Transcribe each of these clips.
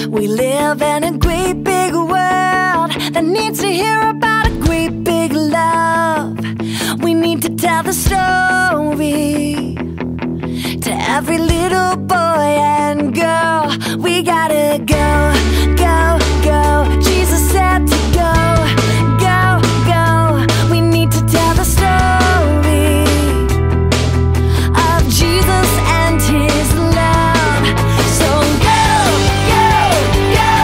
We live in a great big world that needs to hear about a great big love. We need to tell the story to every little boy and girl. We gotta go, go, go. Jesus said to go, go, go. We need to tell the story of Jesus and his love. So go, go, go.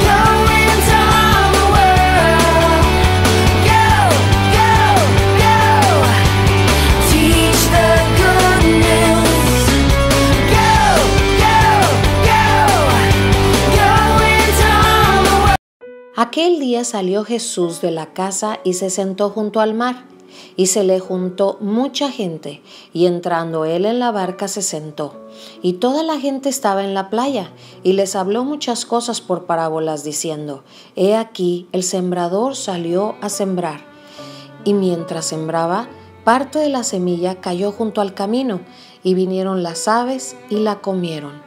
Go into all the world. Go, go, go. Teach the good news. Go, go, go. Go into all the world. Aquel día salió Jesús de la casa y se sentó junto al mar, y se le juntó mucha gente, y entrando él en la barca se sentó, y toda la gente estaba en la playa, y les habló muchas cosas por parábolas, diciendo: He aquí, el sembrador salió a sembrar, y mientras sembraba, parte de la semilla cayó junto al camino, y vinieron las aves y la comieron.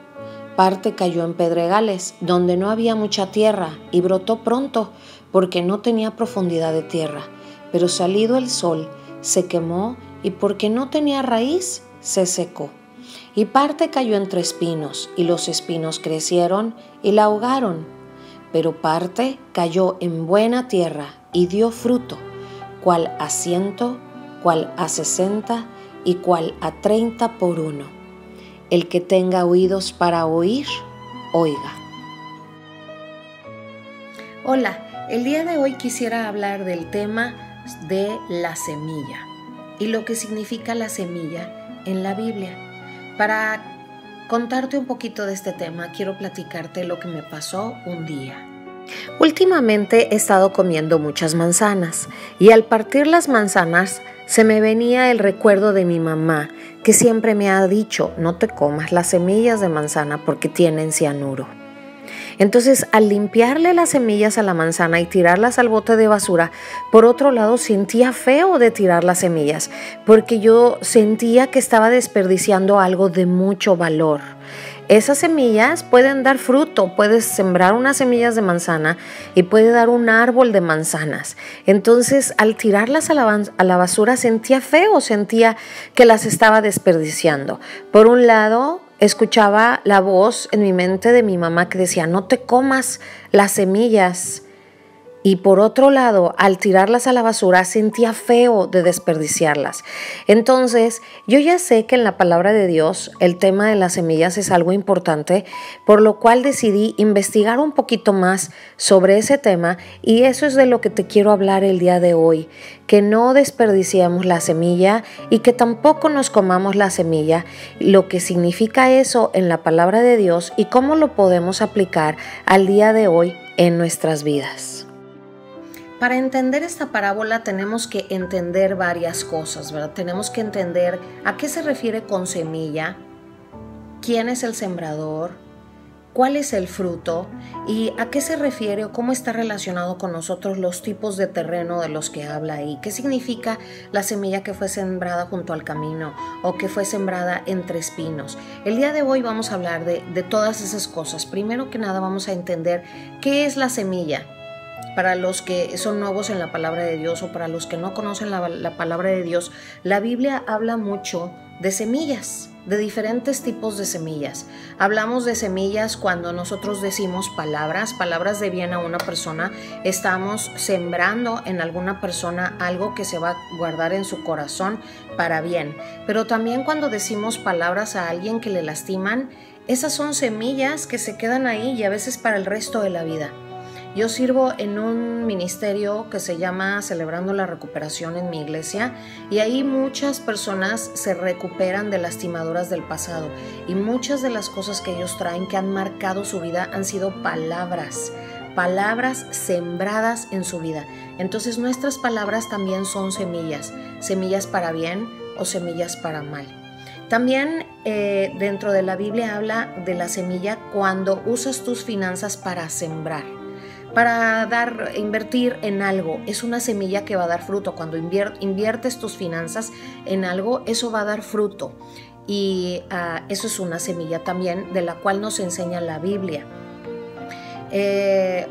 Parte cayó en pedregales, donde no había mucha tierra, y brotó pronto, porque no tenía profundidad de tierra. Pero salido el sol, se quemó, y porque no tenía raíz, se secó. Y parte cayó entre espinos, y los espinos crecieron y la ahogaron. Pero parte cayó en buena tierra, y dio fruto, cual a 100, cual a 60, y cual a 30 por uno. El que tenga oídos para oír, oiga. Hola, el día de hoy quisiera hablar del tema de la semilla y lo que significa la semilla en la Biblia. Para contarte un poquito de este tema, quiero platicarte lo que me pasó un día. Últimamente he estado comiendo muchas manzanas y al partir las manzanas se me venía el recuerdo de mi mamá, que siempre me ha dicho: no te comas las semillas de manzana porque tienen cianuro. Entonces, al limpiarle las semillas a la manzana y tirarlas al bote de basura, por otro lado sentía feo de tirar las semillas, porque yo sentía que estaba desperdiciando algo de mucho valor. Esas semillas pueden dar fruto, puedes sembrar unas semillas de manzana y puede dar un árbol de manzanas. Entonces, al tirarlas a la basura sentía feo, sentía que las estaba desperdiciando. Por un lado, escuchaba la voz en mi mente de mi mamá que decía: no te comas las semillas. Y por otro lado, al tirarlas a la basura, sentía feo de desperdiciarlas. Entonces, yo ya sé que en la palabra de Dios el tema de las semillas es algo importante, por lo cual decidí investigar un poquito más sobre ese tema, y eso es de lo que te quiero hablar el día de hoy, que no desperdiciemos la semilla y que tampoco nos comamos la semilla, lo que significa eso en la palabra de Dios y cómo lo podemos aplicar al día de hoy en nuestras vidas. Para entender esta parábola tenemos que entender varias cosas, ¿verdad? Tenemos que entender a qué se refiere con semilla, quién es el sembrador, cuál es el fruto y a qué se refiere o cómo está relacionado con nosotros los tipos de terreno de los que habla ahí. ¿Qué significa la semilla que fue sembrada junto al camino o que fue sembrada entre espinos? El día de hoy vamos a hablar de todas esas cosas. Primero que nada vamos a entender qué es la semilla. Para los que son nuevos en la palabra de Dios o para los que no conocen la palabra de Dios, la Biblia habla mucho de semillas, de diferentes tipos de semillas. Hablamos de semillas cuando nosotros decimos palabras de bien a una persona. Estamos sembrando en alguna persona algo que se va a guardar en su corazón para bien. Pero también cuando decimos palabras a alguien que le lastiman, esas son semillas que se quedan ahí y a veces para el resto de la vida. Yo sirvo en un ministerio que se llama Celebrando la Recuperación en mi iglesia, y ahí muchas personas se recuperan de lastimaduras del pasado, y muchas de las cosas que ellos traen que han marcado su vida han sido palabras sembradas en su vida. Entonces nuestras palabras también son semillas para bien o semillas para mal. También dentro de la Biblia habla de la semilla cuando usas tus finanzas para sembrar. Para invertir en algo, es una semilla que va a dar fruto. Cuando inviertes tus finanzas en algo, eso va a dar fruto. Y eso es una semilla también de la cual nos enseña la Biblia.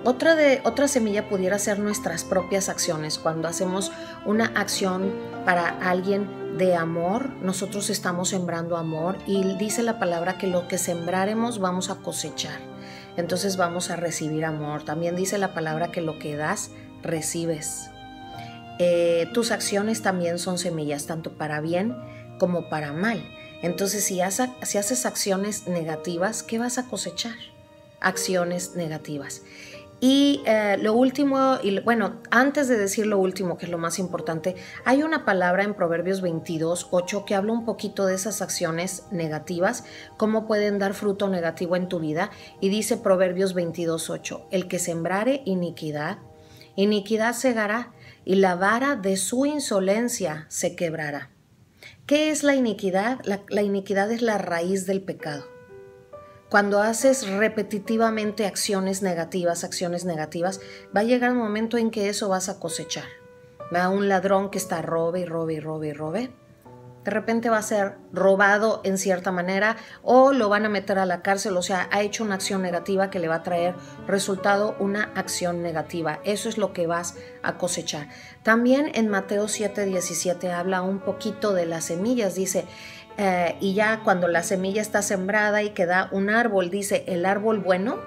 Otra semilla pudiera ser nuestras propias acciones. Cuando hacemos una acción para alguien de amor, nosotros estamos sembrando amor, y dice la palabra que lo que sembraremos vamos a cosechar. Entonces vamos a recibir amor. También dice la palabra que lo que das, recibes. Tus acciones también son semillas, tanto para bien como para mal. Entonces, si haces acciones negativas, ¿qué vas a cosechar? Acciones negativas. Y lo último, y bueno, antes de decir lo último, que es lo más importante, hay una palabra en Proverbios 22:8 que habla un poquito de esas acciones negativas, cómo pueden dar fruto negativo en tu vida, y dice Proverbios 22:8: el que sembrare iniquidad, iniquidad segará, y la vara de su insolencia se quebrará. ¿Qué es la iniquidad? La iniquidad es la raíz del pecado. Cuando haces repetitivamente acciones negativas, va a llegar un momento en que eso vas a cosechar. Va un ladrón que está robe y robe y robe y robe. De repente va a ser robado en cierta manera, o lo van a meter a la cárcel. O sea, ha hecho una acción negativa que le va a traer resultado una acción negativa. Eso es lo que vas a cosechar. También en Mateo 7:17 habla un poquito de las semillas. Dice, y ya cuando la semilla está sembrada y que da un árbol, dice, el árbol bueno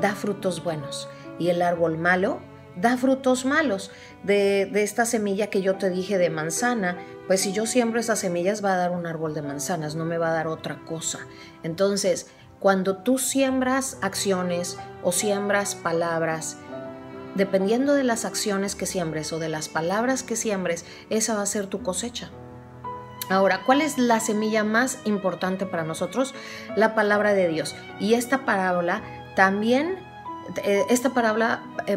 da frutos buenos y el árbol malo da frutos malos. De esta semilla que yo te dije de manzana, pues si yo siembro esas semillas va a dar un árbol de manzanas, no me va a dar otra cosa. Entonces, cuando tú siembras acciones o siembras palabras, dependiendo de las acciones que siembres o de las palabras que siembres, esa va a ser tu cosecha. Ahora, ¿cuál es la semilla más importante para nosotros? La palabra de Dios. Y esta parábola también,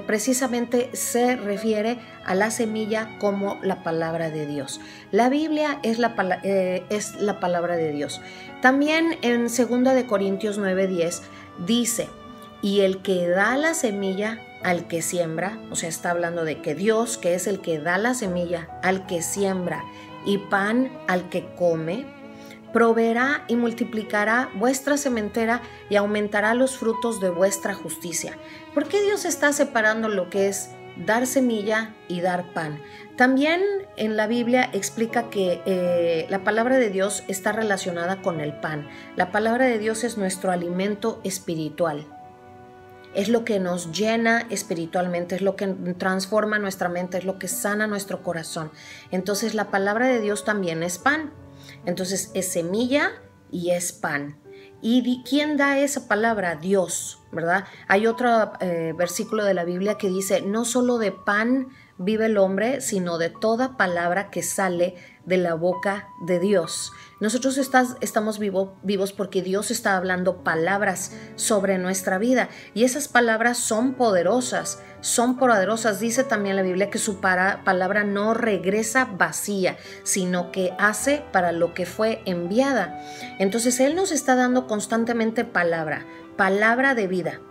precisamente se refiere a la semilla como la palabra de Dios. La Biblia es la palabra de Dios. También en 2 de Corintios 9:10 dice, y el que da la semilla al que siembra, o sea, está hablando de que Dios, que es el que da la semilla al que siembra, y pan al que come, proveerá y multiplicará vuestra sementera y aumentará los frutos de vuestra justicia. ¿Por qué Dios está separando lo que es dar semilla y dar pan? También en la Biblia explica que la palabra de Dios está relacionada con el pan. La palabra de Dios es nuestro alimento espiritual. Es lo que nos llena espiritualmente, es lo que transforma nuestra mente, es lo que sana nuestro corazón. Entonces la palabra de Dios también es pan. Entonces es semilla y es pan. ¿Y quién da esa palabra? Dios, ¿verdad? Hay otro versículo de la Biblia que dice, no solo de pan vive el hombre, sino de toda palabra que sale de la boca de Dios. Nosotros estamos vivos porque Dios está hablando palabras sobre nuestra vida, y esas palabras son poderosas. Dice también la Biblia que su palabra no regresa vacía, sino que hace para lo que fue enviada. Entonces Él nos está dando constantemente palabra de vida.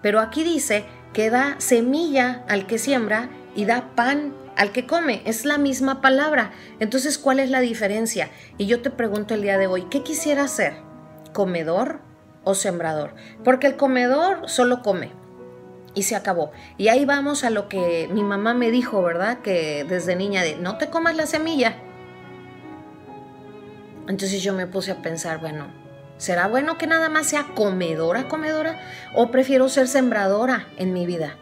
Pero aquí dice que da semilla al que siembra y da pan al que come. Es la misma palabra. Entonces, ¿cuál es la diferencia? Y yo te pregunto el día de hoy, ¿qué quisiera ser? ¿Comedor o sembrador? Porque el comedor solo come y se acabó. Y ahí vamos a lo que mi mamá me dijo, ¿verdad? Que desde niña, de no te comas la semilla. Entonces yo me puse a pensar, bueno, ¿será bueno que nada más sea comedora? ¿O prefiero ser sembradora en mi vida?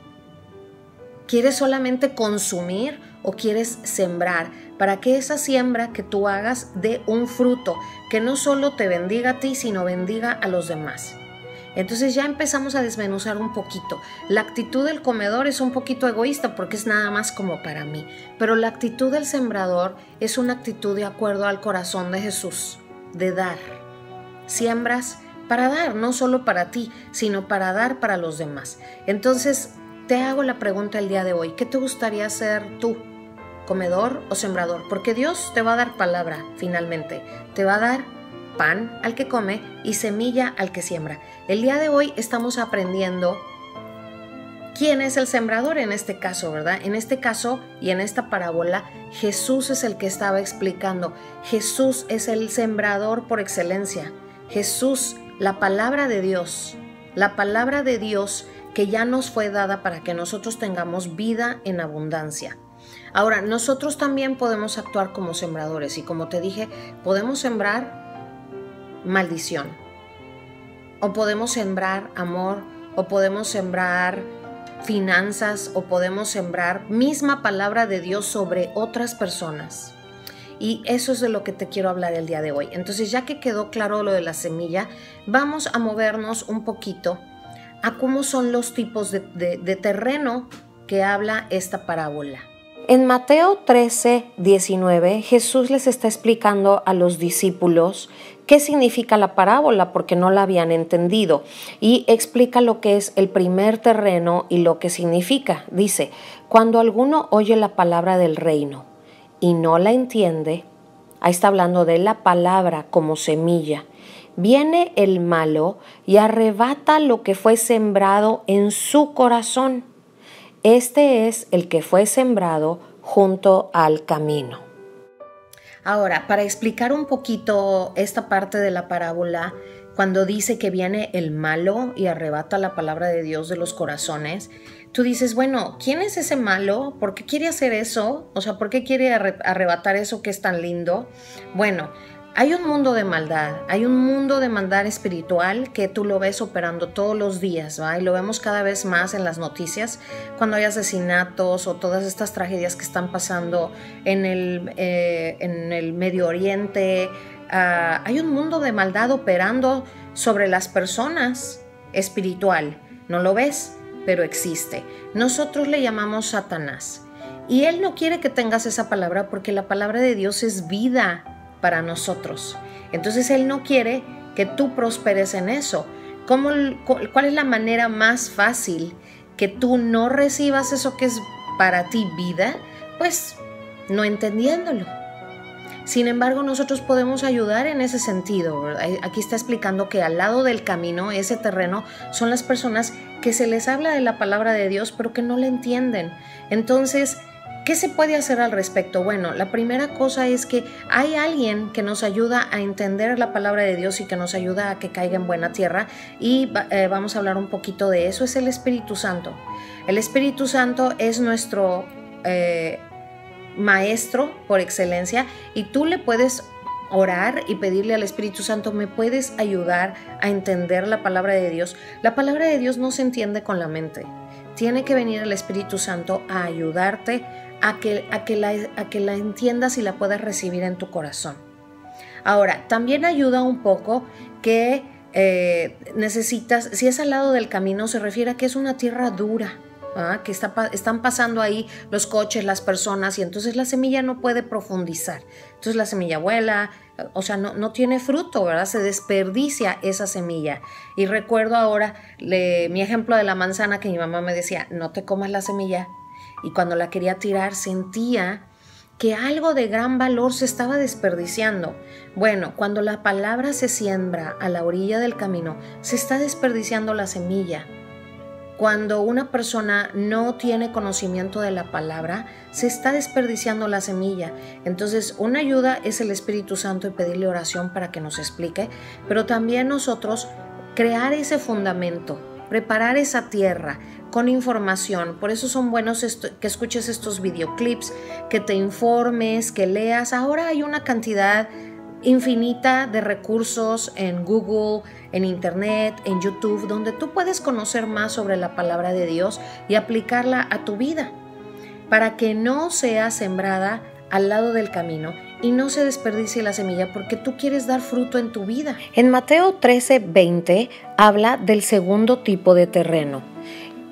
¿Quieres solamente consumir o quieres sembrar? Para que esa siembra que tú hagas dé un fruto que no solo te bendiga a ti, sino bendiga a los demás. Entonces ya empezamos a desmenuzar un poquito. La actitud del comedor es un poquito egoísta porque es nada más como para mí. Pero la actitud del sembrador es una actitud de acuerdo al corazón de Jesús, de dar. Siembras para dar, no solo para ti, sino para dar para los demás. Entonces, te hago la pregunta el día de hoy, ¿qué te gustaría ser tú? ¿Comedor o sembrador? Porque Dios te va a dar palabra finalmente, te va a dar pan al que come y semilla al que siembra. El día de hoy estamos aprendiendo quién es el sembrador en este caso, ¿verdad? En este caso y en esta parábola, Jesús es el que estaba explicando. Jesús es el sembrador por excelencia. Jesús, la palabra de Dios que ya nos fue dada para que nosotros tengamos vida en abundancia. Ahora, nosotros también podemos actuar como sembradores y como te dije, podemos sembrar maldición, o podemos sembrar amor, o podemos sembrar finanzas, o podemos sembrar misma palabra de Dios sobre otras personas. Y eso es de lo que te quiero hablar el día de hoy. Entonces, ya que quedó claro lo de la semilla, vamos a movernos un poquito a cómo son los tipos de terreno que habla esta parábola. En Mateo 13, 19, Jesús les está explicando a los discípulos qué significa la parábola porque no la habían entendido, y explica lo que es el primer terreno y lo que significa. Dice, cuando alguno oye la palabra del reino y no la entiende, ahí está hablando de la palabra como semilla, viene el malo y arrebata lo que fue sembrado en su corazón. Este es el que fue sembrado junto al camino. Ahora, para explicar un poquito esta parte de la parábola, cuando dice que viene el malo y arrebata la palabra de Dios de los corazones, tú dices, bueno, ¿quién es ese malo? ¿Por qué quiere hacer eso? O sea, ¿por qué quiere arrebatar eso que es tan lindo? Bueno, hay un mundo de maldad, hay un mundo de maldad espiritual que tú lo ves operando todos los días, ¿va? Y lo vemos cada vez más en las noticias, cuando hay asesinatos o todas estas tragedias que están pasando en el Medio Oriente. Hay un mundo de maldad operando sobre las personas espiritual. No lo ves, pero existe. Nosotros le llamamos Satanás. Y él no quiere que tengas esa palabra porque la palabra de Dios es vida para nosotros. Entonces él no quiere que tú prosperes en eso. ¿Cuál es la manera más fácil que tú no recibas eso que es para ti vida? Pues no entendiéndolo. Sin embargo, nosotros podemos ayudar en ese sentido. Aquí está explicando que al lado del camino, ese terreno, son las personas que se les habla de la palabra de Dios, pero que no la entienden. Entonces, ¿qué se puede hacer al respecto? Bueno, la primera cosa es que hay alguien que nos ayuda a entender la palabra de Dios y que nos ayuda a que caiga en buena tierra, y vamos a hablar un poquito de eso. Es el Espíritu Santo. El Espíritu Santo es nuestro maestro por excelencia, y tú le puedes orar y pedirle al Espíritu Santo, ¿me puedes ayudar a entender la palabra de Dios? La palabra de Dios no se entiende con la mente. Tiene que venir el Espíritu Santo a ayudarte a que la entiendas y la puedas recibir en tu corazón. Ahora, también ayuda un poco que necesitas, si es al lado del camino, se refiere a que es una tierra dura, que están pasando ahí los coches, las personas, y entonces la semilla no puede profundizar. Entonces la semilla vuela, o sea, no tiene fruto, ¿verdad? Se desperdicia esa semilla. Y recuerdo ahora mi ejemplo de la manzana, que mi mamá me decía, no te comas la semilla. Y cuando la quería tirar sentía que algo de gran valor se estaba desperdiciando. Bueno, cuando la palabra se siembra a la orilla del camino, se está desperdiciando la semilla. Cuando una persona no tiene conocimiento de la palabra, se está desperdiciando la semilla. Entonces, una ayuda es el Espíritu Santo y pedirle oración para que nos explique, pero también nosotros crear ese fundamento, preparar esa tierra con información. Por eso son buenos que escuches estos videoclips, que te informes, que leas. Ahora hay una cantidad infinita de recursos en Google, en Internet, en YouTube, donde tú puedes conocer más sobre la palabra de Dios y aplicarla a tu vida, para que no sea sembrada al lado del camino y no se desperdicie la semilla, porque tú quieres dar fruto en tu vida. En Mateo 13:20 habla del segundo tipo de terreno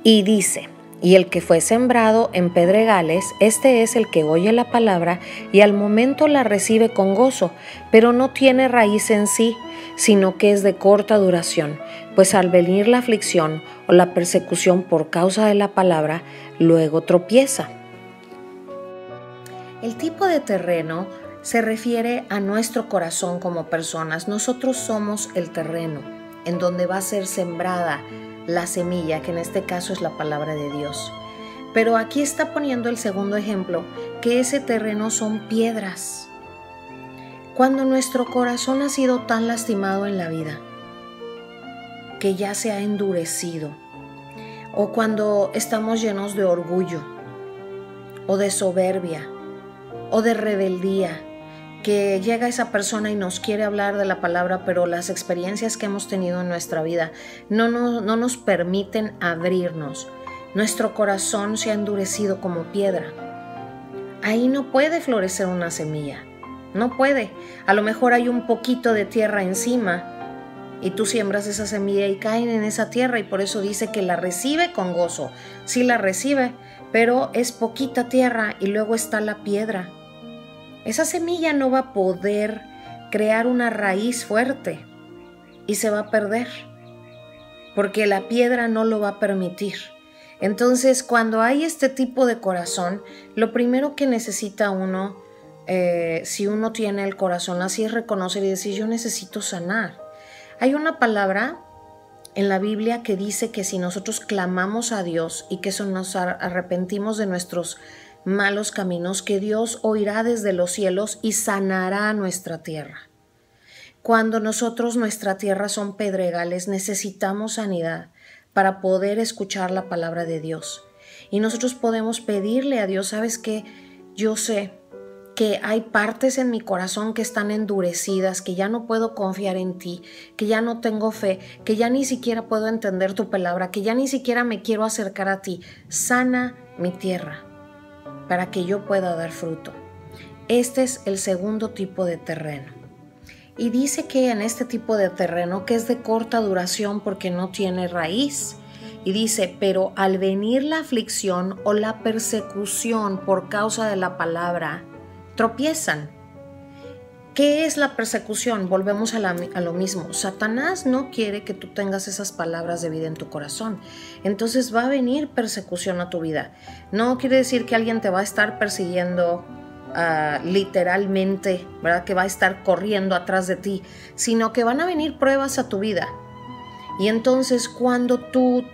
y dice: y el que fue sembrado en pedregales, este es el que oye la palabra y al momento la recibe con gozo, pero no tiene raíz en sí, sino que es de corta duración, pues al venir la aflicción o la persecución por causa de la palabra, luego tropieza. El tipo de terreno se refiere a nuestro corazón como personas. Nosotros somos el terreno en donde va a ser sembrada la semilla, que en este caso es la palabra de Dios. Pero aquí está poniendo el segundo ejemplo, que ese terreno son piedras. Cuando nuestro corazón ha sido tan lastimado en la vida, que ya se ha endurecido, o cuando estamos llenos de orgullo, o de soberbia, o de rebeldía, que llega esa persona y nos quiere hablar de la palabra, pero las experiencias que hemos tenido en nuestra vida no nos permiten abrirnos. Nuestro corazón se ha endurecido como piedra. Ahí no puede florecer una semilla, no puede. A lo mejor hay un poquito de tierra encima y tú siembras esa semilla y caen en esa tierra, y por eso dice que la recibe con gozo. Sí la recibe, pero es poquita tierra y luego está la piedra. Esa semilla no va a poder crear una raíz fuerte y se va a perder, porque la piedra no lo va a permitir. Entonces, cuando hay este tipo de corazón, lo primero que necesita uno, si uno tiene el corazón así, es reconocer y decir: yo necesito sanar. Hay una palabra en la Biblia que dice que si nosotros clamamos a Dios y que nos arrepentimos de nuestros malos caminos, que Dios oirá desde los cielos y sanará nuestra tierra. Cuando nuestra tierra son pedregales, necesitamos sanidad para poder escuchar la palabra de Dios. Y nosotros podemos pedirle a Dios: ¿sabes qué? Yo sé que hay partes en mi corazón que están endurecidas, que ya no puedo confiar en ti, que ya no tengo fe, que ya ni siquiera puedo entender tu palabra, que ya ni siquiera me quiero acercar a ti. Sana mi tierra para que yo pueda dar fruto. Este es el segundo tipo de terreno. Y dice que en este tipo de terreno, que es de corta duración porque no tiene raíz, y dice: pero al venir la aflicción o la persecución por causa de la palabra, tropiezan. ¿Qué es la persecución? Volvemos a lo mismo. Satanás no quiere que tú tengas esas palabras de vida en tu corazón. Entonces va a venir persecución a tu vida. No quiere decir que alguien te va a estar persiguiendo literalmente, ¿verdad? Que va a estar corriendo atrás de ti, sino que van a venir pruebas a tu vida. Y entonces, cuando tu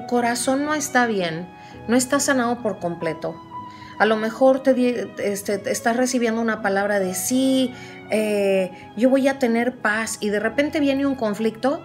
corazón no está bien, no está sanado por completo, a lo mejor estás recibiendo una palabra de sí, yo voy a tener paz, y de repente viene un conflicto.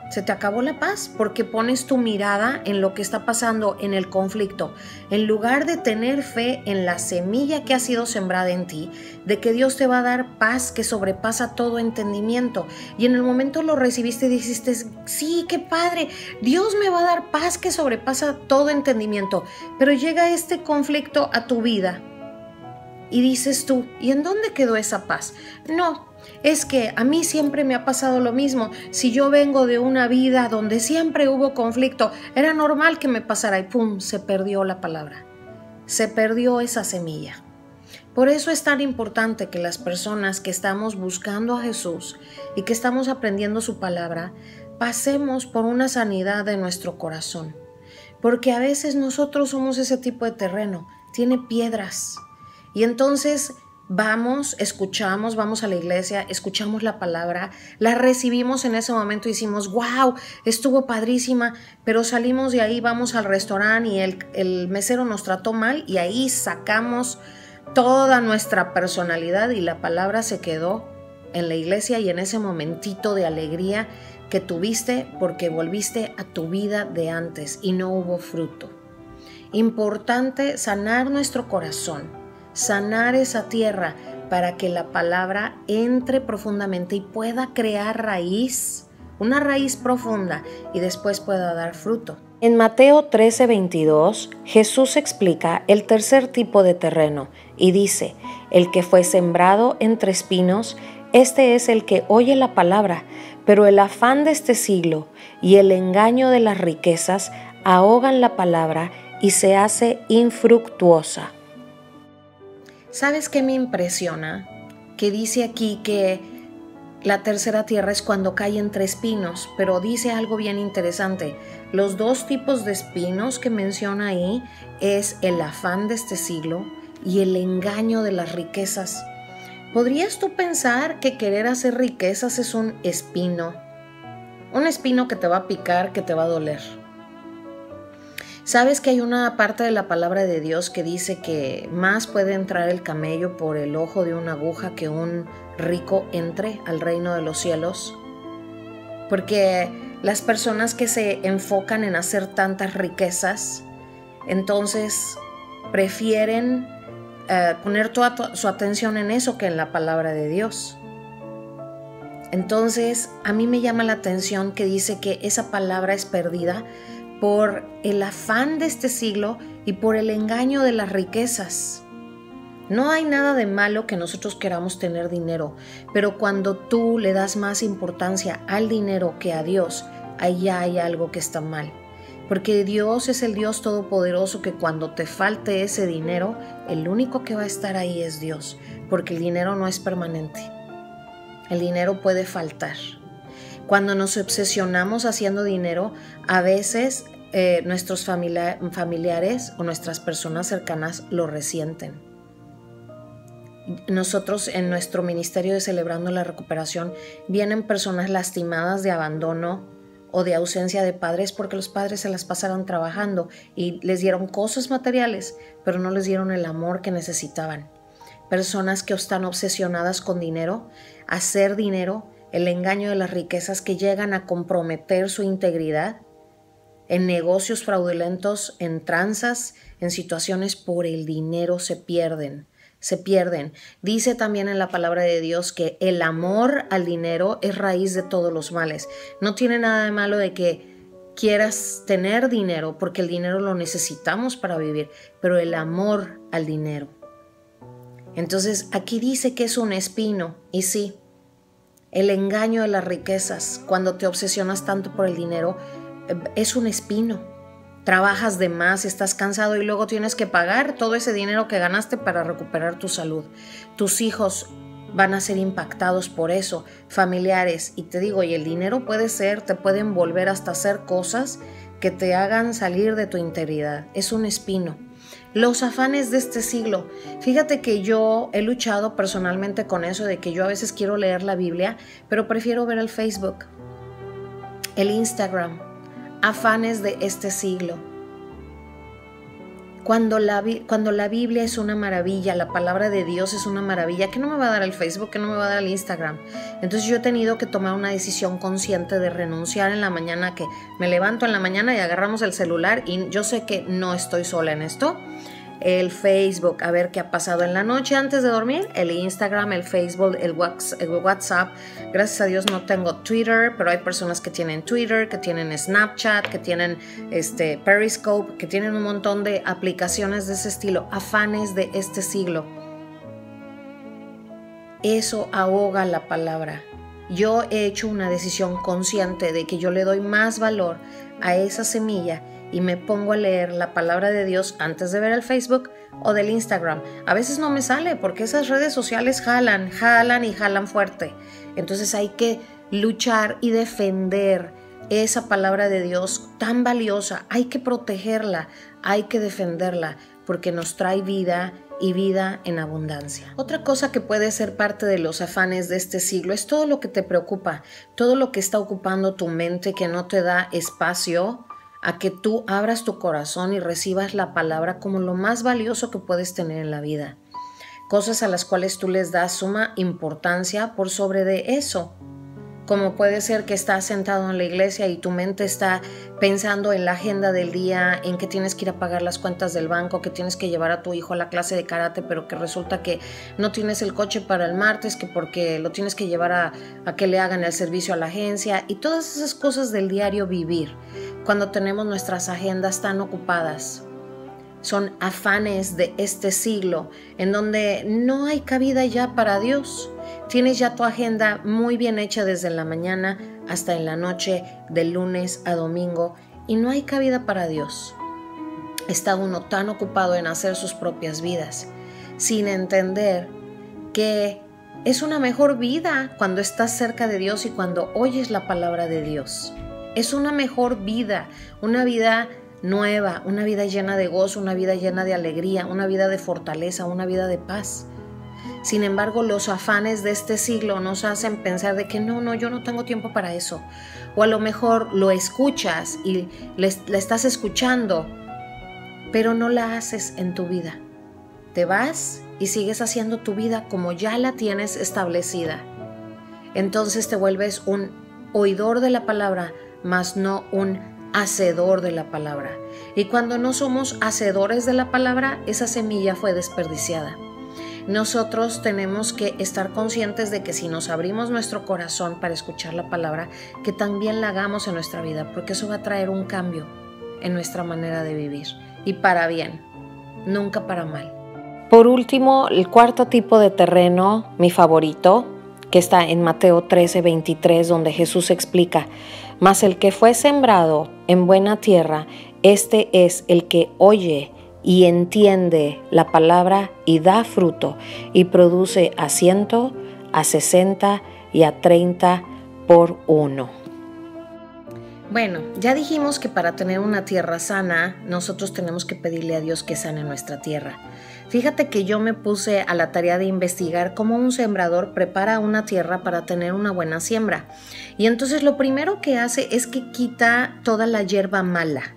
Se te acabó la paz porque pones tu mirada en lo que está pasando en el conflicto, en lugar de tener fe en la semilla que ha sido sembrada en ti, de que Dios te va a dar paz que sobrepasa todo entendimiento. Y en el momento lo recibiste y dijiste: sí, qué padre, Dios me va a dar paz que sobrepasa todo entendimiento. Pero llega este conflicto a tu vida y dices tú: ¿y en dónde quedó esa paz? No. Es que a mí siempre me ha pasado lo mismo. Si yo vengo de una vida donde siempre hubo conflicto, era normal que me pasara, y ¡pum!, se perdió la palabra. Se perdió esa semilla. Por eso es tan importante que las personas que estamos buscando a Jesús y que estamos aprendiendo su palabra, pasemos por una sanidad de nuestro corazón. Porque a veces nosotros somos ese tipo de terreno, tiene piedras. Y entonces escuchamos, vamos a la iglesia, escuchamos la palabra, la recibimos en ese momento y decimos: wow, estuvo padrísima, pero salimos de ahí, vamos al restaurante y el mesero nos trató mal, y ahí sacamos toda nuestra personalidad y la palabra se quedó en la iglesia y en ese momentito de alegría que tuviste porque volviste a tu vida de antes y no hubo fruto. Importante sanar nuestro corazón, sanar esa tierra para que la palabra entre profundamente y pueda crear raíz, una raíz profunda, y después pueda dar fruto. En Mateo 13:22, Jesús explica el tercer tipo de terreno y dice: el que fue sembrado entre espinos, este es el que oye la palabra, pero el afán de este siglo y el engaño de las riquezas ahogan la palabra y se hace infructuosa. ¿Sabes qué me impresiona? Que dice aquí que la tercera tierra es cuando cae entre espinos, pero dice algo bien interesante. Los dos tipos de espinos que menciona ahí es el afán de este siglo y el engaño de las riquezas. ¿Podrías tú pensar que querer hacer riquezas es un espino? Un espino que te va a picar, que te va a doler. ¿Sabes que hay una parte de la palabra de Dios que dice que más puede entrar el camello por el ojo de una aguja que un rico entre al reino de los cielos? Porque Las personas que se enfocan en hacer tantas riquezas, entonces prefieren poner toda su atención en eso que en la palabra de Dios. Entonces, a mí me llama la atención que dice que esa palabra es perdida por el afán de este siglo y por el engaño de las riquezas. No hay nada de malo que nosotros queramos tener dinero, pero cuando tú le das más importancia al dinero que a Dios, ahí ya hay algo que está mal. Porque Dios es el Dios todopoderoso que cuando te falte ese dinero, el único que va a estar ahí es Dios, porque el dinero no es permanente. El dinero puede faltar. Cuando nos obsesionamos haciendo dinero, a veces nuestros familiares o nuestras personas cercanas lo resienten. Nosotros en nuestro ministerio de Celebrando la Recuperación vienen personas lastimadas de abandono o de ausencia de padres porque los padres se las pasaron trabajando y les dieron cosas materiales, pero no les dieron el amor que necesitaban. Personas que están obsesionadas con dinero, hacer dinero, el engaño de las riquezas que llegan a comprometer su integridad, en negocios fraudulentos, en tranzas, en situaciones por el dinero se pierden. Dice también en la palabra de Dios que el amor al dinero es raíz de todos los males. No tiene nada de malo de que quieras tener dinero, porque el dinero lo necesitamos para vivir, pero el amor al dinero. Entonces aquí dice que es un espino, y sí, el engaño de las riquezas, cuando te obsesionas tanto por el dinero, es un espino. Trabajas de más, estás cansado y luego tienes que pagar todo ese dinero que ganaste para recuperar tu salud. Tus hijos van a ser impactados por eso, familiares. Y te digo, y el dinero te puede envolver hasta hacer cosas que te hagan salir de tu integridad. Es un espino. Los afanes de este siglo. Fíjate que yo he luchado personalmente con eso de que yo a veces quiero leer la Biblia, pero prefiero ver el Facebook, el Instagram. Afanes de este siglo. Cuando la Biblia es una maravilla, la palabra de Dios es una maravilla, ¿qué no me va a dar el Facebook? ¿Qué no me va a dar el Instagram? Entonces yo he tenido que tomar una decisión consciente de renunciar en la mañana, que me levanto en la mañana y agarramos el celular, y yo sé que no estoy sola en esto. El Facebook, a ver qué ha pasado en la noche antes de dormir, el Instagram, el Facebook, el WhatsApp. Gracias a Dios no tengo Twitter, pero hay personas que tienen Twitter, que tienen Snapchat, que tienen Periscope, que tienen un montón de aplicaciones de ese estilo. Afanes de este siglo. Eso ahoga la palabra. Yo he hecho una decisión consciente de que yo le doy más valor a esa semilla y me pongo a leer la palabra de Dios antes de ver el Facebook o del Instagram. A veces no me sale porque esas redes sociales jalan fuerte. Entonces hay que luchar y defender esa palabra de Dios tan valiosa. Hay que protegerla, hay que defenderla porque nos trae vida y vida en abundancia. Otra cosa que puede ser parte de los afanes de este siglo es todo lo que te preocupa, todo lo que está ocupando tu mente que no te da espacio a que tú abras tu corazón y recibas la palabra como lo más valioso que puedes tener en la vida. Cosas a las cuales tú les das suma importancia por sobre de eso. Como puede ser que estás sentado en la iglesia y tu mente está pensando en la agenda del día, en que tienes que ir a pagar las cuentas del banco, que tienes que llevar a tu hijo a la clase de karate, pero que resulta que no tienes el coche para el martes, que porque lo tienes que llevar a que le hagan el servicio a la agencia, y todas esas cosas del diario vivir. Cuando tenemos nuestras agendas tan ocupadas, son afanes de este siglo en donde no hay cabida ya para Dios. Tienes ya tu agenda muy bien hecha desde la mañana hasta en la noche, de lunes a domingo, y no hay cabida para Dios. Está uno tan ocupado en hacer sus propias vidas, sin entender que es una mejor vida cuando estás cerca de Dios y cuando oyes la palabra de Dios. Es una mejor vida, una vida nueva, una vida llena de gozo, una vida llena de alegría, una vida de fortaleza, una vida de paz. Sin embargo, los afanes de este siglo nos hacen pensar de que no, yo no tengo tiempo para eso. O a lo mejor lo escuchas y la estás escuchando, pero no la haces en tu vida. Te vas y sigues haciendo tu vida como ya la tienes establecida. Entonces te vuelves un oidor de la palabra, mas no un hacedor de la palabra. Y cuando no somos hacedores de la palabra, esa semilla fue desperdiciada. Nosotros tenemos que estar conscientes de que si nos abrimos nuestro corazón para escuchar la palabra, que también la hagamos en nuestra vida, porque eso va a traer un cambio en nuestra manera de vivir, y para bien, nunca para mal. Por último, el cuarto tipo de terreno, mi favorito, que está en Mateo 13:23, donde Jesús explica: mas el que fue sembrado en buena tierra, este es el que oye y entiende la palabra y da fruto, y produce a 100, a 60 y a 30 por uno. Bueno, ya dijimos que para tener una tierra sana, nosotros tenemos que pedirle a Dios que sane nuestra tierra. Fíjate que yo me puse a la tarea de investigar cómo un sembrador prepara una tierra para tener una buena siembra. Y entonces lo primero que hace es que quita toda la hierba mala.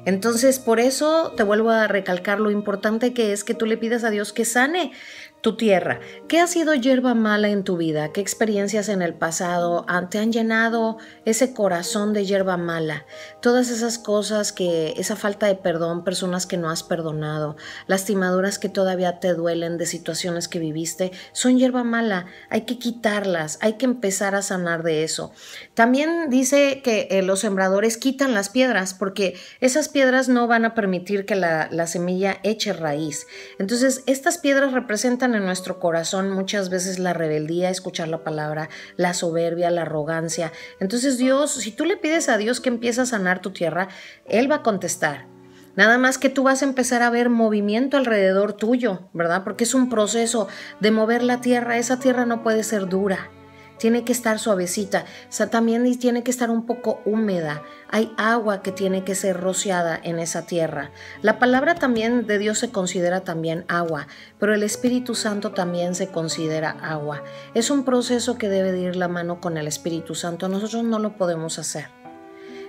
Entonces, por eso te vuelvo a recalcar lo importante que es que tú le pidas a Dios que sane tu tierra. ¿Qué ha sido hierba mala en tu vida? ¿Qué experiencias en el pasado te han llenado ese corazón de hierba mala? Todas esas cosas esa falta de perdón, personas que no has perdonado, lastimaduras que todavía te duelen de situaciones que viviste, son hierba mala. Hay que quitarlas, hay que empezar a sanar de eso. También dice que los sembradores quitan las piedras, porque esas piedras no van a permitir que la semilla eche raíz. Entonces, estas piedras representan en nuestro corazón muchas veces la rebeldía, escuchar la palabra, la soberbia, la arrogancia. Entonces Dios, si tú le pides a Dios que empiece a sanar tu tierra, Él va a contestar. Nada más que tú vas a empezar a ver movimiento alrededor tuyo, ¿verdad? Porque es un proceso de mover la tierra. Esa tierra no puede ser dura. Tiene que estar suavecita, o sea, también tiene que estar un poco húmeda. Hay agua que tiene que ser rociada en esa tierra. La palabra también de Dios se considera también agua, pero el Espíritu Santo también se considera agua. Es un proceso que debe de ir la mano con el Espíritu Santo. Nosotros no lo podemos hacer.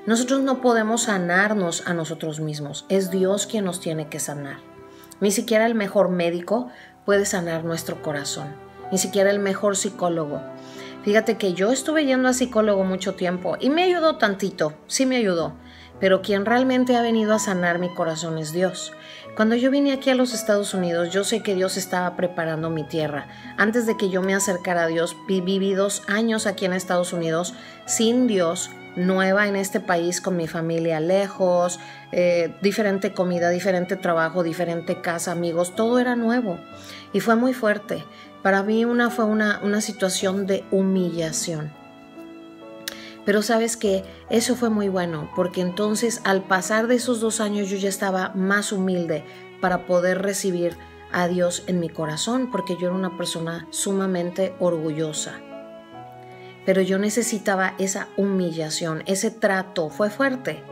Nosotros no podemos sanarnos a nosotros mismos. Es Dios quien nos tiene que sanar. Ni siquiera el mejor médico puede sanar nuestro corazón. Ni siquiera el mejor psicólogo. Fíjate que yo estuve yendo a psicólogo mucho tiempo y me ayudó tantito, sí me ayudó, pero quien realmente ha venido a sanar mi corazón es Dios. Cuando yo vine aquí a los Estados Unidos, yo sé que Dios estaba preparando mi tierra. Antes de que yo me acercara a Dios, viví 2 años aquí en Estados Unidos sin Dios, nueva en este país, con mi familia lejos, diferente comida, diferente trabajo, diferente casa, amigos, todo era nuevo y fue muy fuerte. Para mí fue una situación de humillación. Pero sabes que eso fue muy bueno, porque entonces al pasar de esos 2 años yo ya estaba más humilde para poder recibir a Dios en mi corazón, porque yo era una persona sumamente orgullosa. Pero yo necesitaba esa humillación, ese trato. Fue fuerte,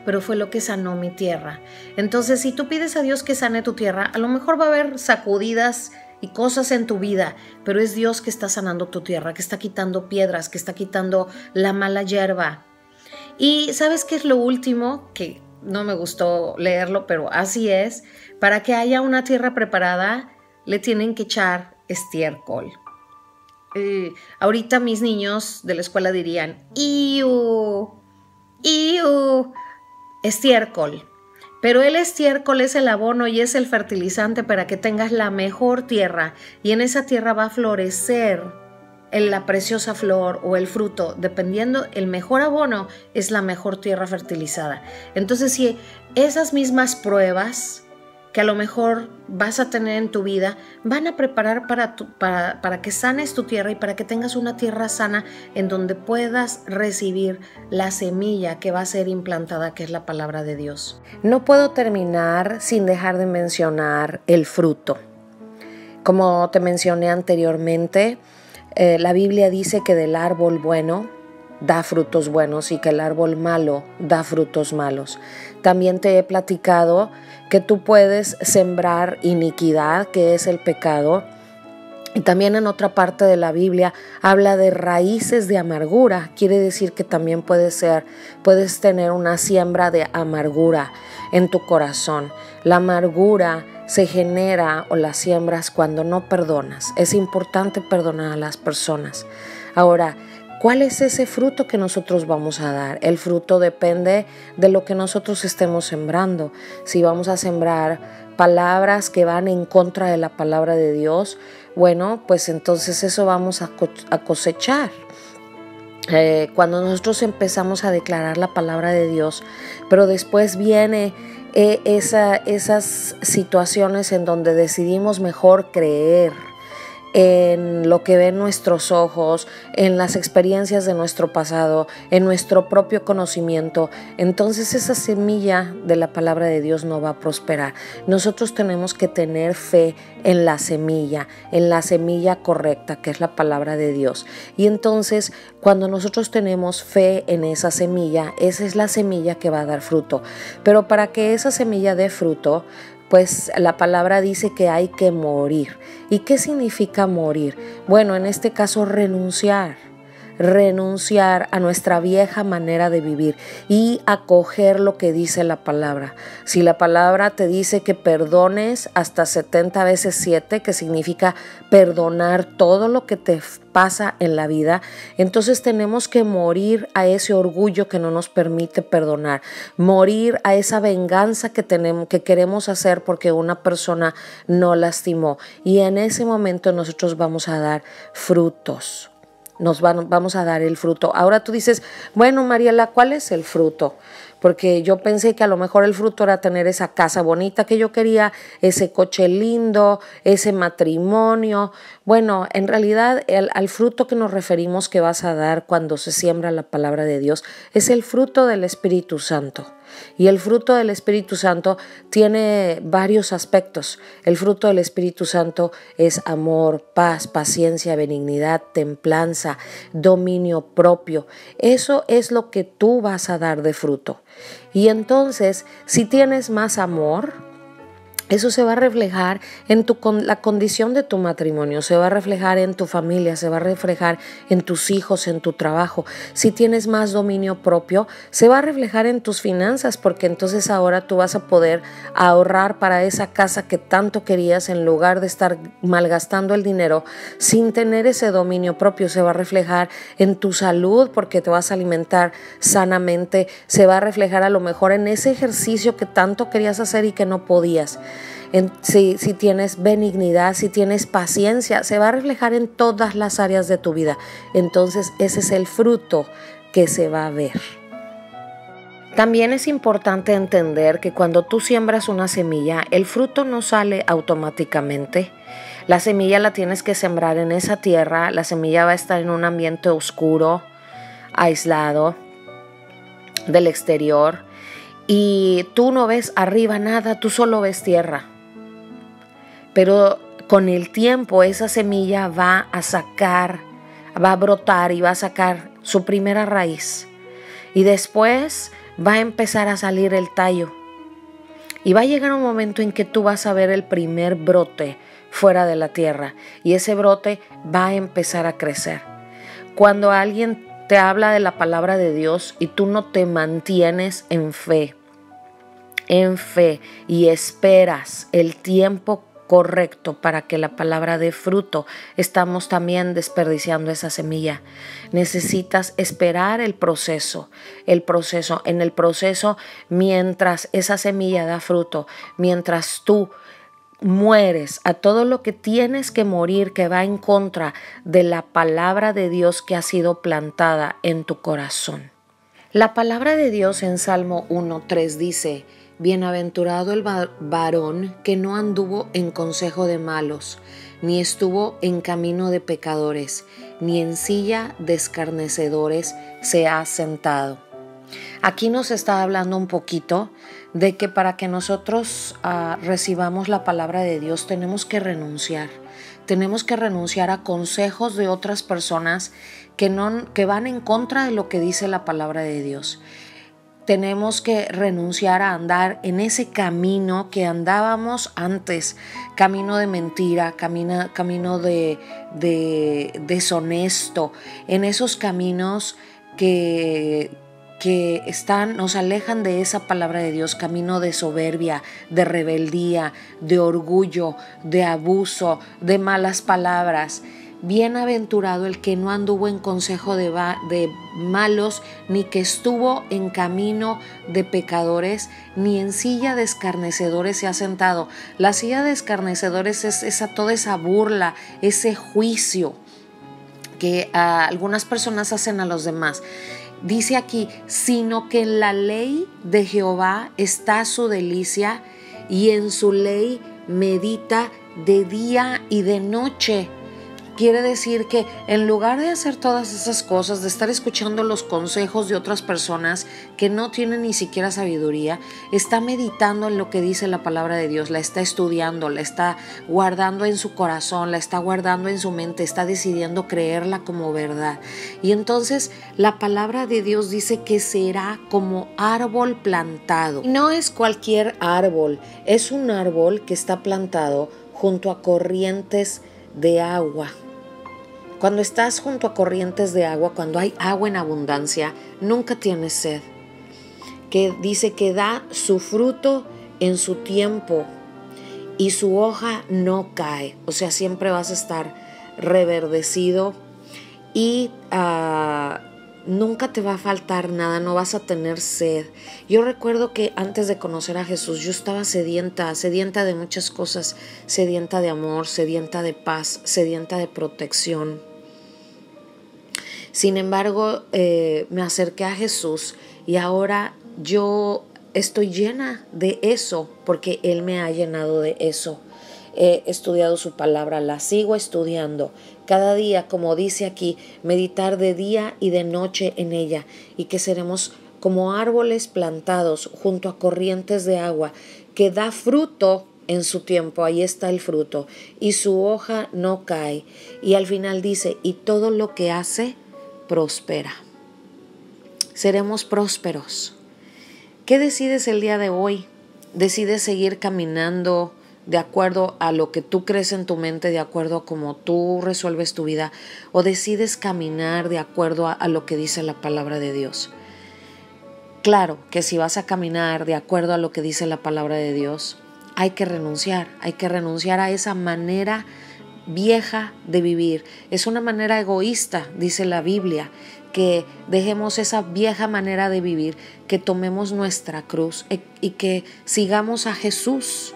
pero fue lo que sanó mi tierra. Entonces, si tú pides a Dios que sane tu tierra, a lo mejor va a haber sacudidas y cosas en tu vida, pero es Dios que está sanando tu tierra, que está quitando piedras, que está quitando la mala hierba. Y ¿sabes qué es lo último? Que no me gustó leerlo, pero así es. Para que haya una tierra preparada, le tienen que echar estiércol. Ahorita mis niños de la escuela dirían, ¡iu! Estiércol. Pero el estiércol es el abono y es el fertilizante para que tengas la mejor tierra, y en esa tierra va a florecer la preciosa flor o el fruto, dependiendo. El mejor abono es la mejor tierra fertilizada. Entonces, si esas mismas pruebas que a lo mejor vas a tener en tu vida van a preparar para que sanes tu tierra y para que tengas una tierra sana en donde puedas recibir la semilla que va a ser implantada, que es la palabra de Dios. No puedo terminar sin dejar de mencionar el fruto. Como te mencioné anteriormente, la Biblia dice que del árbol bueno da frutos buenos y que el árbol malo da frutos malos. También te he platicado que tú puedes sembrar iniquidad, que es el pecado. Y también en otra parte de la Biblia habla de raíces de amargura. Quiere decir que también puedes tener una siembra de amargura en tu corazón. La amargura se genera o la siembras cuando no perdonas. Es importante perdonar a las personas. Ahora, ¿Cuál es ese fruto que nosotros vamos a dar? El fruto depende de lo que nosotros estemos sembrando. Si vamos a sembrar palabras que van en contra de la palabra de Dios, bueno, pues entonces eso vamos a cosechar. Cuando nosotros empezamos a declarar la palabra de Dios, pero después viene esas situaciones en donde decidimos mejor creer en lo que ven nuestros ojos, en las experiencias de nuestro pasado, en nuestro propio conocimiento, entonces esa semilla de la palabra de Dios no va a prosperar. Nosotros tenemos que tener fe en la semilla correcta, que es la palabra de Dios. Y entonces, cuando nosotros tenemos fe en esa semilla, esa es la semilla que va a dar fruto. Pero para que esa semilla dé fruto, pues la palabra dice que hay que morir. ¿Y qué significa morir? Bueno, en este caso renunciar a nuestra vieja manera de vivir y acoger lo que dice la palabra. Si la palabra te dice que perdones hasta 70 veces 7, que significa perdonar todo lo que te pasa en la vida, entonces tenemos que morir a ese orgullo que no nos permite perdonar, morir a esa venganza que queremos hacer porque una persona no lastimó, y en ese momento nosotros vamos a dar frutos. Vamos a dar el fruto. Ahora tú dices, bueno, Mariela, ¿cuál es el fruto? Porque yo pensé que a lo mejor el fruto era tener esa casa bonita que yo quería, ese coche lindo, ese matrimonio. Bueno, en realidad al fruto que nos referimos que vas a dar cuando se siembra la palabra de Dios es el fruto del Espíritu Santo. Y el fruto del Espíritu Santo tiene varios aspectos. El fruto del Espíritu Santo es amor, paz, paciencia, benignidad, templanza, dominio propio. Eso es lo que tú vas a dar de fruto. Y entonces, si tienes más amor, eso se va a reflejar en la condición de tu matrimonio, se va a reflejar en tu familia, se va a reflejar en tus hijos, en tu trabajo. Si tienes más dominio propio, se va a reflejar en tus finanzas, porque entonces ahora tú vas a poder ahorrar para esa casa que tanto querías en lugar de estar malgastando el dinero sin tener ese dominio propio. Se va a reflejar en tu salud porque te vas a alimentar sanamente, se va a reflejar a lo mejor en ese ejercicio que tanto querías hacer y que no podías. Si tienes benignidad, si tienes paciencia, se va a reflejar en todas las áreas de tu vida. Entonces ese es el fruto que se va a ver. También es importante entender que cuando tú siembras una semilla, el fruto no sale automáticamente. La semilla la tienes que sembrar en esa tierra, la semilla va a estar en un ambiente oscuro, aislado del exterior, y tú no ves arriba nada, tú solo ves tierra. Pero con el tiempo esa semilla va a brotar y va a sacar su primera raíz. Y después va a empezar a salir el tallo. Y va a llegar un momento en que tú vas a ver el primer brote fuera de la tierra. Y ese brote va a empezar a crecer. Cuando alguien te habla de la palabra de Dios y tú no te mantienes en fe y esperas el tiempo correcto para que la palabra dé fruto, estamos también desperdiciando esa semilla. Necesitas esperar el proceso. En el proceso, mientras esa semilla da fruto, mientras tú mueres a todo lo que tienes que morir, que va en contra de la palabra de Dios que ha sido plantada en tu corazón. La palabra de Dios en Salmo 1:3 dice: bienaventurado el varón que no anduvo en consejo de malos, ni estuvo en camino de pecadores, ni en silla de escarnecedores se ha sentado. Aquí nos está hablando un poquito de que para que nosotros recibamos la palabra de Dios tenemos que renunciar. Tenemos que renunciar a consejos de otras personas que van en contra de lo que dice la palabra de Dios. Tenemos que renunciar a andar en ese camino que andábamos antes, camino de mentira, camino de deshonesto, en esos caminos que nos alejan de esa palabra de Dios, camino de soberbia, de rebeldía, de orgullo, de abuso, de malas palabras. bienaventurado el que no anduvo en consejo de malos, ni que estuvo en camino de pecadores, ni en silla de escarnecedores se ha sentado. La silla de escarnecedores es toda esa burla, ese juicio que algunas personas hacen a los demás. Dice aquí, sino que en la ley de Jehová está su delicia, y en su ley medita de día y de noche. Quiere decir que en lugar de hacer todas esas cosas, de estar escuchando los consejos de otras personas que no tienen ni siquiera sabiduría, está meditando en lo que dice la palabra de Dios, la está estudiando, la está guardando en su corazón, la está guardando en su mente, está decidiendo creerla como verdad. Y entonces la palabra de Dios dice que será como árbol plantado. Y no es cualquier árbol, es un árbol que está plantado junto a corrientes de agua. Cuando estás junto a corrientes de agua, cuando hay agua en abundancia, nunca tienes sed. Que dice que da su fruto en su tiempo y su hoja no cae. O sea, siempre vas a estar reverdecido y nunca te va a faltar nada, no vas a tener sed. Yo recuerdo que antes de conocer a Jesús yo estaba sedienta de muchas cosas, sedienta de amor, sedienta de paz, sedienta de protección. Sin embargo, me acerqué a Jesús y ahora yo estoy llena de eso porque Él me ha llenado de eso. He estudiado su palabra, la sigo estudiando. Cada día, como dice aquí, meditar de día y de noche en ella, y que seremos como árboles plantados junto a corrientes de agua, que da fruto en su tiempo. Ahí está el fruto, y su hoja no cae. Y al final dice, y todo lo que hace prospera. Seremos prósperos. ¿Qué decides el día de hoy? ¿Decides seguir caminando de acuerdo a lo que tú crees en tu mente, de acuerdo a cómo tú resuelves tu vida, o decides caminar de acuerdo a lo que dice la palabra de Dios? Claro que si vas a caminar de acuerdo a lo que dice la palabra de Dios, hay que renunciar a esa manera vieja de vivir. Es una manera egoísta, dice la Biblia, que dejemos esa vieja manera de vivir, que tomemos nuestra cruz y que sigamos a Jesús.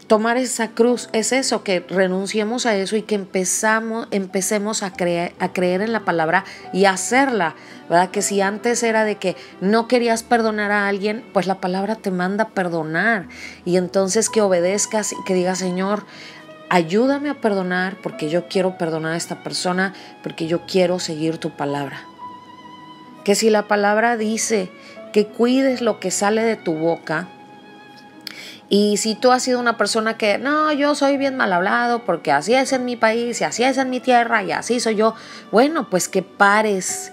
Tomar esa cruz es eso, que renunciemos a eso y que empecemos a creer en la palabra y a hacerla, ¿verdad? Que si antes era de que no querías perdonar a alguien, pues la palabra te manda a perdonar, y entonces que obedezcas y que digas, Señor, ayúdame a perdonar porque yo quiero perdonar a esta persona, porque yo quiero seguir tu palabra. Que si la palabra dice que cuides lo que sale de tu boca, y si tú has sido una persona que, no, yo soy bien mal hablado porque así es en mi país y así es en mi tierra y así soy yo, bueno, pues que pares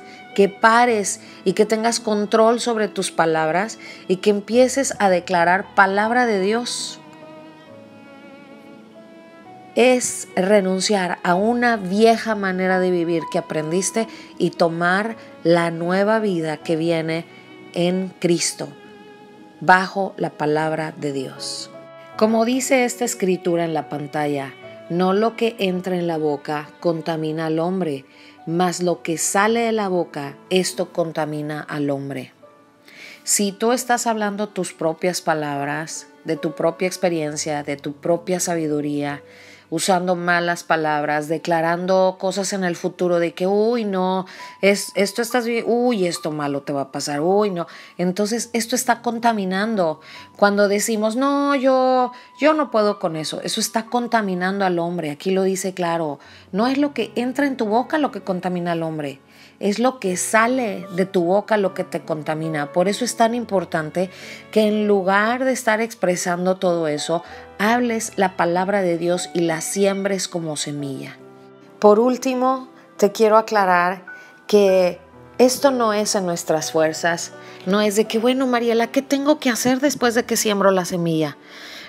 y que tengas control sobre tus palabras y que empieces a declarar palabra de Dios. Es renunciar a una vieja manera de vivir que aprendiste y tomar la nueva vida que viene en Cristo, bajo la palabra de Dios. Como dice esta escritura en la pantalla, no lo que entra en la boca contamina al hombre, mas lo que sale de la boca, esto contamina al hombre. Si tú estás hablando tus propias palabras, de tu propia experiencia, de tu propia sabiduría, usando malas palabras, declarando cosas en el futuro de que, uy, no, esto estás bien, uy, esto malo te va a pasar, uy, no. Entonces, esto está contaminando. Cuando decimos, no, yo no puedo con eso, eso está contaminando al hombre. Aquí lo dice claro, no es lo que entra en tu boca lo que contamina al hombre, es lo que sale de tu boca lo que te contamina. Por eso es tan importante que en lugar de estar expresando todo eso, hables la palabra de Dios y la siembres como semilla. Por último, te quiero aclarar que esto no es en nuestras fuerzas. No es de que, bueno, Mariela, ¿qué tengo que hacer después de que siembro la semilla?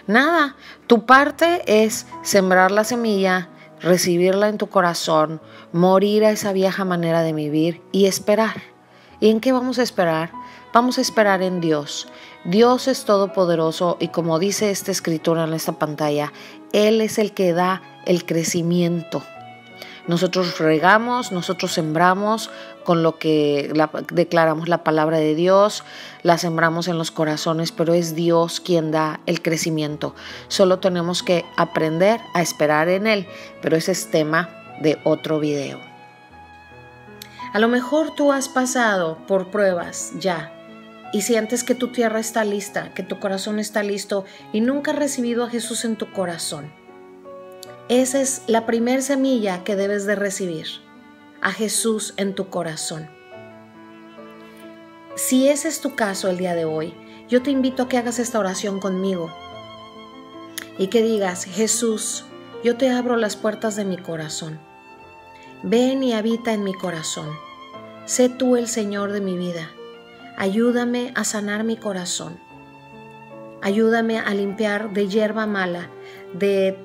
Nada, tu parte es sembrar la semilla, recibirla en tu corazón, morir a esa vieja manera de vivir y esperar. ¿Y en qué vamos a esperar? Vamos a esperar en Dios. Dios es todopoderoso y como dice esta escritura en esta pantalla, Él es el que da el crecimiento. Nosotros regamos, nosotros sembramos con lo que declaramos la palabra de Dios, la sembramos en los corazones, pero es Dios quien da el crecimiento. Solo tenemos que aprender a esperar en Él, pero ese es tema de otro video. A lo mejor tú has pasado por pruebas ya y sientes que tu tierra está lista, que tu corazón está listo y nunca has recibido a Jesús en tu corazón. Esa es la primer semilla que debes de recibir, a Jesús en tu corazón. Si ese es tu caso el día de hoy, yo te invito a que hagas esta oración conmigo y que digas: Jesús, yo te abro las puertas de mi corazón. Ven y habita en mi corazón. Sé tú el Señor de mi vida. Ayúdame a sanar mi corazón. Ayúdame a limpiar de hierba mala, de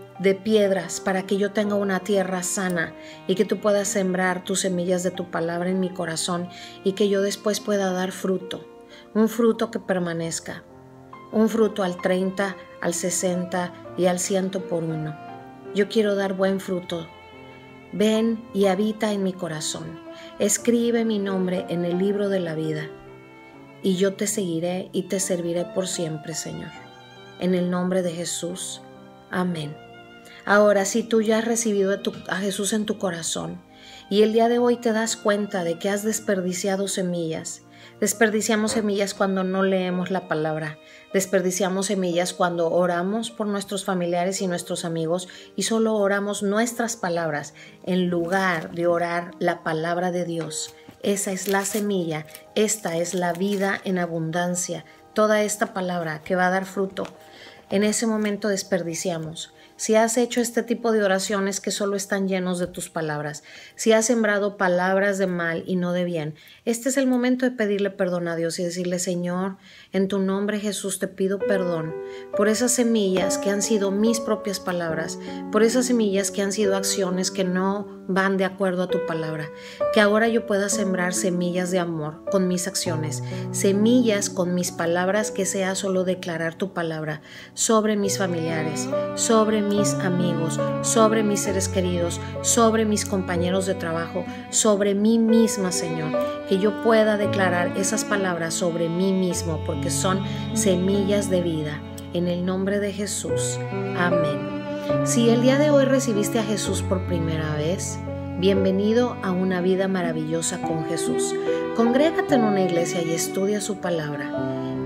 piedras, para que yo tenga una tierra sana y que tú puedas sembrar tus semillas de tu palabra en mi corazón y que yo después pueda dar fruto, un fruto que permanezca, un fruto al 30, al 60 y al 100 por uno. Yo quiero dar buen fruto. Ven y habita en mi corazón. Escribe mi nombre en el libro de la vida y yo te seguiré y te serviré por siempre, Señor. En el nombre de Jesús. Amén. Ahora, si tú ya has recibido a Jesús en tu corazón y el día de hoy te das cuenta de que has desperdiciado semillas, desperdiciamos semillas cuando no leemos la palabra, desperdiciamos semillas cuando oramos por nuestros familiares y nuestros amigos y solo oramos nuestras palabras en lugar de orar la palabra de Dios. Esa es la semilla, esta es la vida en abundancia, toda esta palabra que va a dar fruto. En ese momento desperdiciamos. Si has hecho este tipo de oraciones que solo están llenos de tus palabras, si has sembrado palabras de mal y no de bien, este es el momento de pedirle perdón a Dios y decirle: Señor, en tu nombre Jesús te pido perdón por esas semillas que han sido mis propias palabras, por esas semillas que han sido acciones que no van de acuerdo a tu palabra, que ahora yo pueda sembrar semillas de amor con mis acciones, semillas con mis palabras que sea solo declarar tu palabra sobre mis familiares, sobre mis amigos, sobre mis seres queridos, sobre mis compañeros de trabajo, sobre mí misma, Señor, que yo pueda declarar esas palabras sobre mí mismo porque son semillas de vida. En el nombre de Jesús. Amén. Si el día de hoy recibiste a Jesús por primera vez, bienvenido a una vida maravillosa con Jesús. Congrégate en una iglesia y estudia su palabra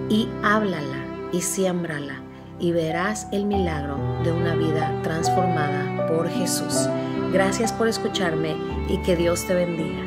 y háblala y siémbrala y verás el milagro de una vida transformada por Jesús. Gracias por escucharme y que Dios te bendiga.